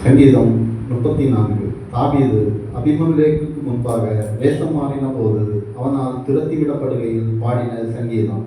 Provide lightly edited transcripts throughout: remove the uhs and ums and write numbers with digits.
சங்கீதம் 34. தாவீது அபிமெலேக்குக்கு முன்பாக வேஷம் மாறின போது அவனால் துரத்திவிடப்படுகையில் பாடின சங்கீதம்.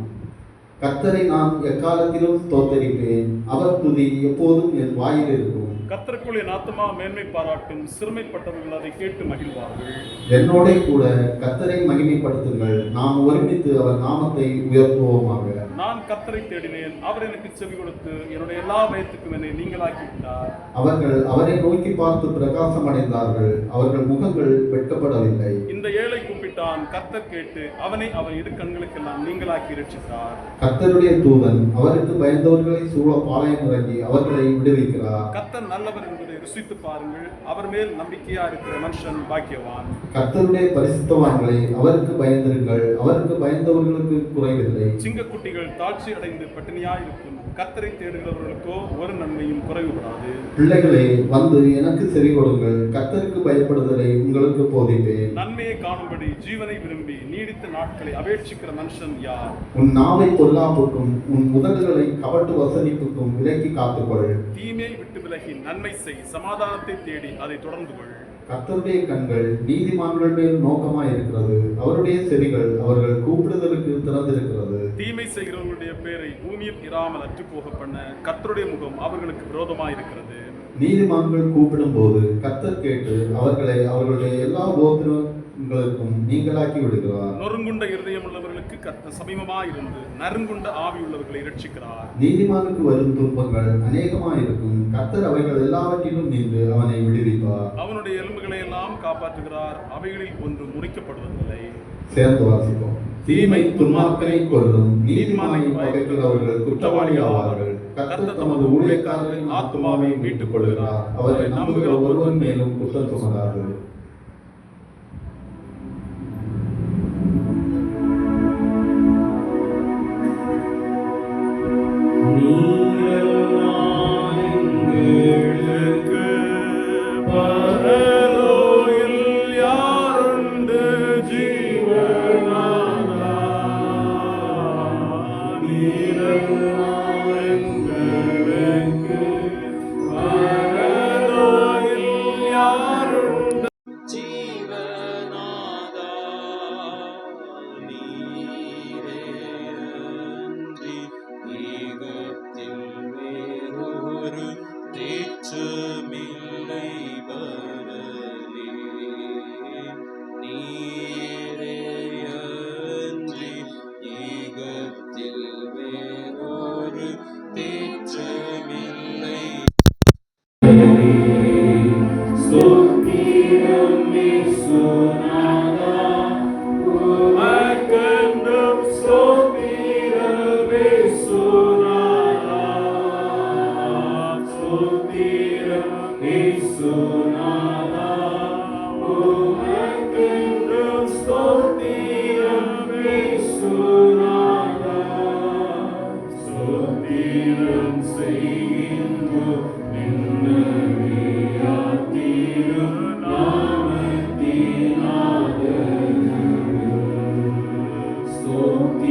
கர்த்தரை நான் எக்காலத்திலும் ஸ்தோத்தரிப்பேன், அவர் துதி எப்போதும் என் வாயில் இருக்கும். கர்த்தருக்குள் என் ஆத்துமா மேன்மை பாராட்டும், சிறுமைப்பட்டவர்கள் அதை கேட்டு மகிழ்வார்கள். என்னோட கூட கர்த்தரை மகிமைப்படுத்துங்கள், நாம் ஒருமித்து அவர் நாமத்தை உயர்த்துவோமாக. நான் கர்த்தரை தேடினேன், அவர் எனக்கு செவி கொடுத்து என்னுடைய எல்லா பயத்துக்கும் என்னை நீங்களாக்கி விட்டார். அவர்கள் அவரை நோக்கி பார்த்து பிரகாசம் அடைந்தார்கள், அவர்கள் முகங்கள் வெட்கப்படவில்லை. இந்த ஏழை கூப்பிட்டான், கர்த்தர் கேட்டு அவனை அவன் இரு கண்களுக்கெல்லாம் நீங்களாக்கி ரட்சித்தார். கர்த்தருடைய தூதன் அவருக்கு பயந்தவர்களை சூழ பாளையம் இறங்கி அவர்களை விடுவிக்கிறார். கர்த்தர் நல்லவர் என்பதை ருசித்து பாருங்கள், அவர் மேல் நம்பிக்கையா இருக்கிற மனுஷன் பாக்கியவான். கர்த்தருடைய பரிசுத்தவான்களை அவருக்கு பயந்திருங்கள், அவருக்கு பயந்தவர்களுக்கு குறைவில்லை. சிங்கக்குட்டிகள் தாழ்ச்சி அடைந்து பட்டினியாய் இருக்கும், கர்த்தரை தேடுகிறவர்களுக்கோ ஒரு நன்மையும் குறைவுபடாது. பிள்ளைகளே, வந்து எனக்கு செவி கொடுங்கள், கர்த்தருக்கு பயப்படுதலை உங்களுக்கு போதிப்பேன். நன்மையை காணும்படி ஜீவனை விரும்பி நீடித்த நாட்களை அபேட்சிக்கிற மனுஷன் யார்? உன் நாவை பொல்லாப்புக்கும் உன் உதடுகளை கபட்டு வசனிப்புக்கும் விலக்கி காத்துக்கொள். தீமையை விட்டு விலகி நன்மை செய், சமாதானத்தை தேடி அதை தொடர்ந்து கொள். கர்த்தருடைய கண்கள் நீதிமான்கள் மேல் நோக்கமாய் இருக்கிறது, அவருடைய செவிகள் அவர்கள் கூப்பிடுதலுக்கு திறந்திருக்கிறது. தீமை செய்கிறவர்களுடைய பேரை பூமியில் இராமல் அற்று போக பண்ண கர்த்தருடைய முகம் அவர்களுக்கு விரோதமாய் இருக்கிறது. நீதிமான்கள் கூப்பிடும் போது கர்த்தர் கேட்டு அவர்களை அவர்களுடைய எல்லா கோத்திரங்களுக்கும் நீங்களாக்கி விடுகிறார். நொறுங்குண்ட இருதயம் உள்ளவர்களுக்கு கர்த்தர் சமீபமாயிருந்து நறுங்குண்ட ஆவி உள்ளவர்களை ரட்சிக்கிறார். நீதிமானுக்கு வரும் துன்பங்கள் அநேகமாயிருக்கும், கர்த்தர் அவைகள் எல்லாவற்றிலும் நின்று அவனை விடுவிப்பார். அவனுடைய எலும்புகளை எல்லாம் காப்பாற்றுகிறார், அவைகளில் ஒன்று முறிக்கப்படுவதில்லை. சேர்ந்து வாசிப்போம். தீமை துன்மார்க்கனை கொல்லும், நீதிமானை பகைக்கிறவர்கள் குற்றவாளி ஆவார்கள். கர்த்தர் தமது ஊழியக்காரரின் ஆத்துமாவை மீட்டுக் கொள்கிறார், அவரை நம்புகிற ஒருவன் மேலும் குற்றம் சுமராது. Stop